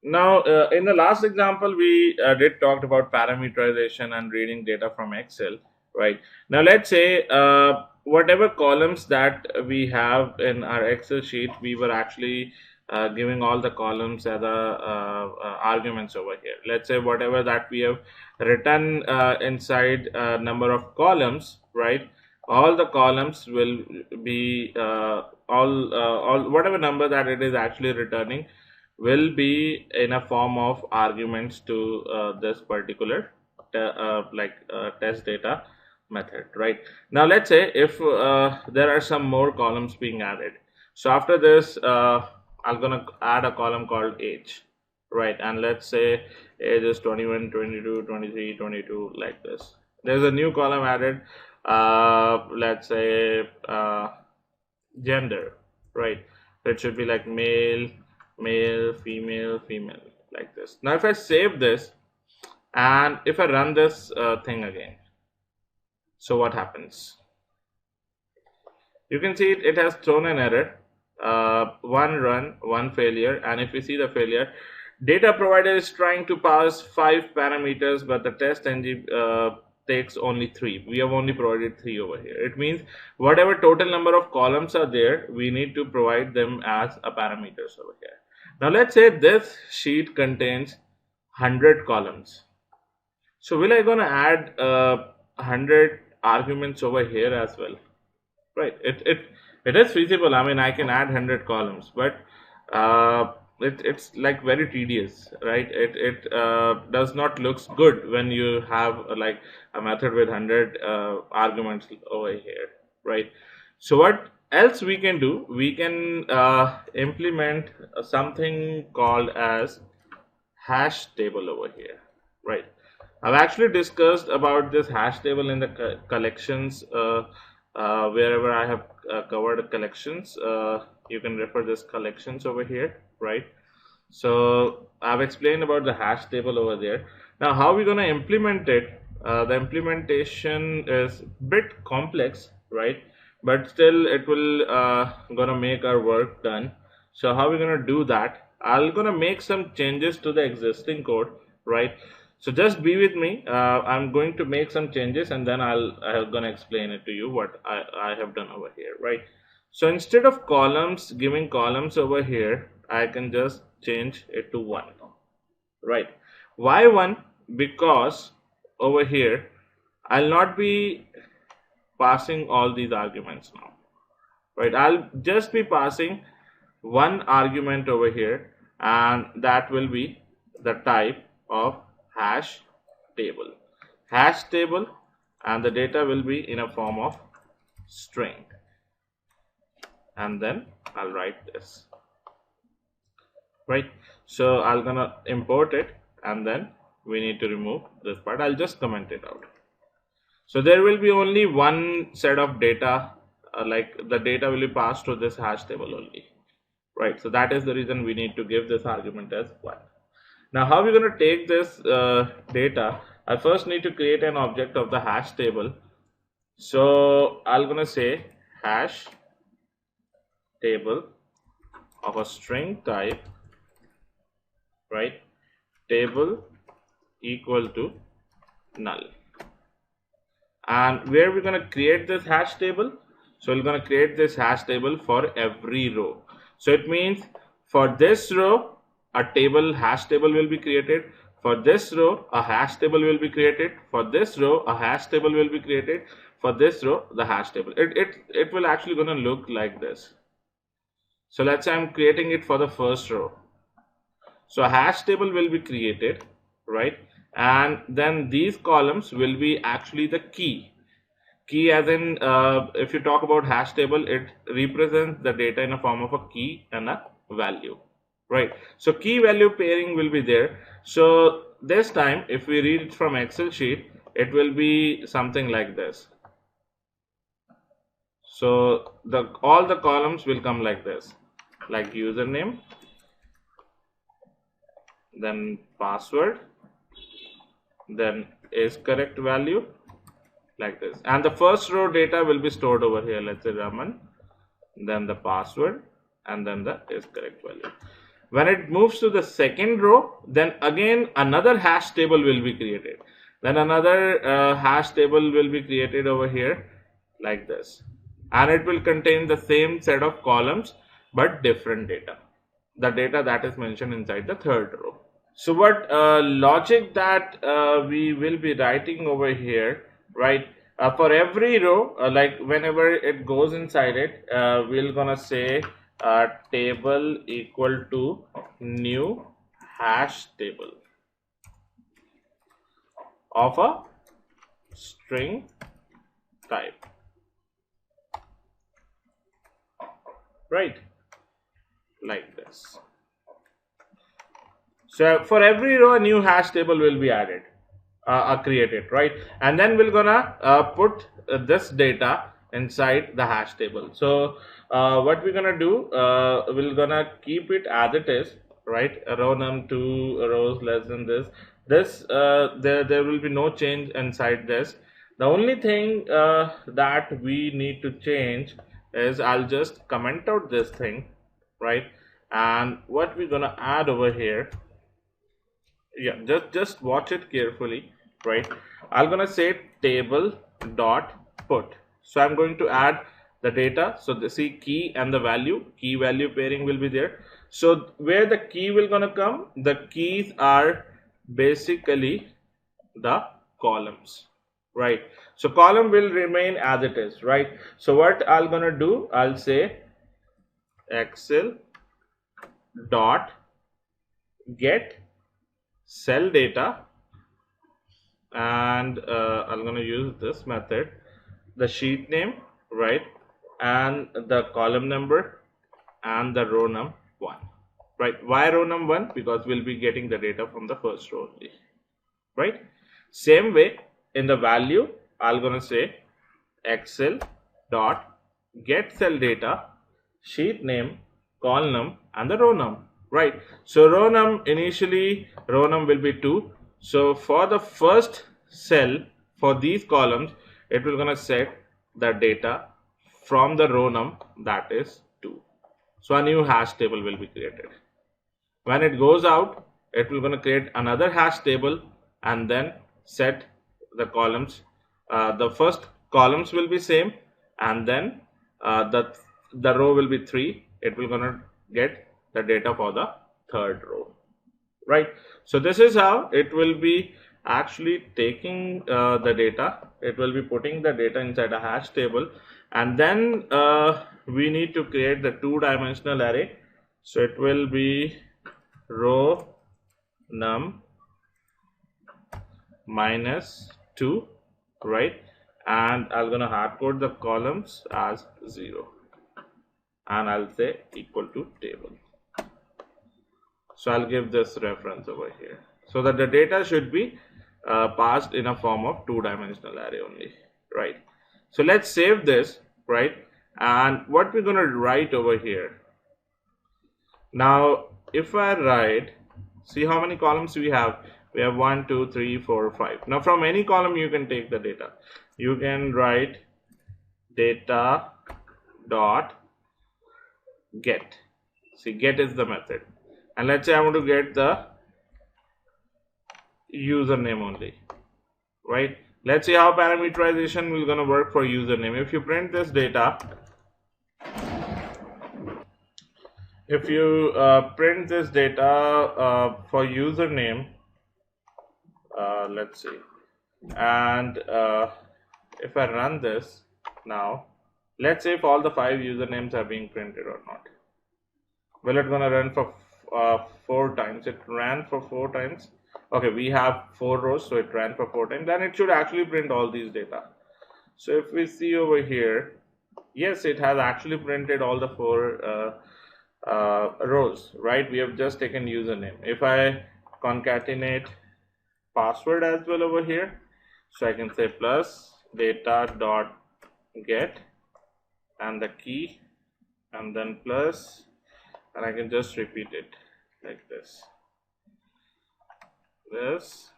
Now, in the last example, we did talked about parameterization and reading data from Excel, right? Now, let's say whatever columns that we have in our Excel sheet, we were actually giving all the columns as arguments over here. Let's say whatever that we have written inside a number of columns, right? All the columns will be all whatever number that it is actually returning will be in a form of arguments to this particular test data method. Right now, let's say if there are some more columns being added. So after this, I'm gonna add a column called age, right? And let's say age is 21, 22, 23, 22, like this. There's a new column added, let's say gender, right? So it should be like male, male, female, female, like this. Now, if I save this and if I run this thing again, so what happens? You can see it has thrown an error, one run, one failure. And if you see the failure, data provider is trying to pass 5 parameters, but the TestNG takes only 3. We have only provided 3 over here. It means whatever total number of columns are there, we need to provide them as a parameters over here. Now let's say this sheet contains 100 columns. So will I gonna add 100 arguments over here as well? Right, it is feasible. I mean, I can add 100 columns, but it's like very tedious, right? It does not looks good when you have like a method with 100 arguments over here, right? So what else we can do? We can implement something called as hash table over here, right? I've actually discussed about this hash table in the collections. Wherever I have covered collections, you can refer this collections over here, right? So I've explained about the hash table over there. Now, how we're going to implement it? The implementation is bit complex, right? But still, it will gonna make our work done. So how we're gonna do that? I'm gonna make some changes to the existing code, right? So just be with me. I'm going to make some changes and then I'm gonna explain it to you what I have done over here, right? So instead of columns, giving columns over here, I can just change it to 1, right? Why 1? Because over here I'll not be passing all these arguments now, right? I'll just be passing one argument over here, and that will be the type of hash table. Hash table, and the data will be in a form of string. And then I'll write this, right? So I'm gonna import it, and then we need to remove this part. I'll just comment it out. So there will be only one set of data, like the data will be passed to this hash table only, right? So that is the reason we need to give this argument as 1. Now, how are we going to take this data? I first need to create an object of the hash table. So I'm going to say hash table of a string type, right? Table equal to null. And where we're going to create this hash table? So we're going to create this hash table for every row. So it means for this row, a table hash table will be created. For this row, a hash table will be created. For this row, a hash table will be created. For this row, the hash table. It will actually going to look like this. So let's say I'm creating it for the first row. So a hash table will be created, right? And then these columns will be actually the key as in if you talk about hash table, it represents the data in a form of a key and a value, right? So key value pairing will be there. So this time if we read it from Excel sheet, it will be something like this. So all the columns will come like this, like username, then password, then is correct value, like this. And the first row data will be stored over here. Let's say Raman, then the password, and then the is correct value. When it moves to the second row, then again another hash table will be created. Then another hash table will be created over here like this, and it will contain the same set of columns but different data, the data that is mentioned inside the third row. So what logic that we will be writing over here, right? For every row, like whenever it goes inside it, we're gonna say table equal to new hash table of a string type, right? Like this. So for every row, a new hash table will be added, created, right? And then we're gonna put this data inside the hash table. So what we're gonna do, we're gonna keep it as it is, right? Row num 2 rows less than this. There will be no change inside this. The only thing that we need to change is I'll just comment out this thing, right? And what we're gonna add over here, yeah, just watch it carefully, right? I'm gonna say table dot put. So I'm going to add the data. So the see key and the value, key value pairing will be there. So where the key will gonna come, the keys are basically the columns, right? So column will remain as it is, right? So what I'm gonna do, I'll say excel dot get cell data, and I'm going to use this method, the sheet name, right, and the column number and the row num 1, right? Why row num 1? Because we'll be getting the data from the first row only, right? Same way in the value, I'm going to say excel dot get cell data, sheet name, column and the row num, right? So row num, initially row num will be 2. So for the first cell for these columns, it will gonna set the data from the row num, that is 2. So a new hash table will be created. When it goes out, it will gonna create another hash table and then set the columns. The first columns will be same, and then the row will be 3. It will gonna get the data for the third row, right? So this is how it will be actually taking the data. It will be putting the data inside a hash table, and then we need to create the two-dimensional array. So it will be row num minus 2, right? And I'm gonna hard code the columns as 0, and I'll say equal to table. So I'll give this reference over here, so that the data should be passed in a form of two-dimensional array only, right? So let's save this, right? And what we're going to write over here now, if I write, see how many columns we have. We have 1 2 3 4 5. Now from any column you can take the data. You can write data dot get. See, get is the method, and let's say I want to get the username only, right? Let's see how parameterization will gonna work for username. If you print this data, if you print this data for username, let's see, and if I run this now, let's say if all the 5 usernames are being printed or not. Well, it's gonna run for 4 times. It ran for 4 times. Okay, we have 4 rows, so it ran for 4 times. Then it should actually print all these data. So if we see over here, yes, it has actually printed all the 4 rows, right? We have just taken username. If I concatenate password as well over here, so I can say plus data dot get and the key, and then plus, and I can just repeat it like this, this,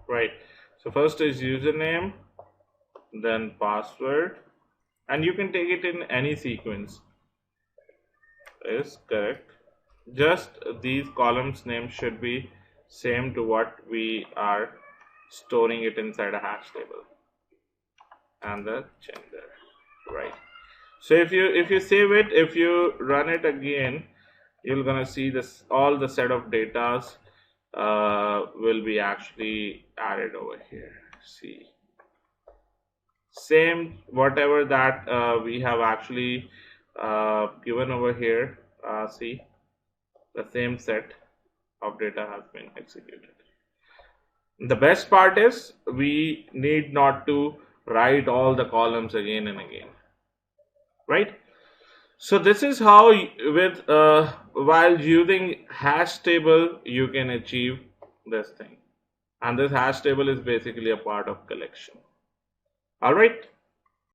right? So first is username, then password, and you can take it in any sequence. is correct. Just these columns names should be same to what we are storing it inside a hash table and the gender, right? So if you save it, if you run it again, you're gonna see this all the set of datas will be actually added over here. See, same whatever that we have actually given over here. See, the same set of data has been executed. The best part is we need not to write all the columns again and again, right? So this is how with while using hash table you can achieve this thing, and this hash table is basically a part of collection. All right.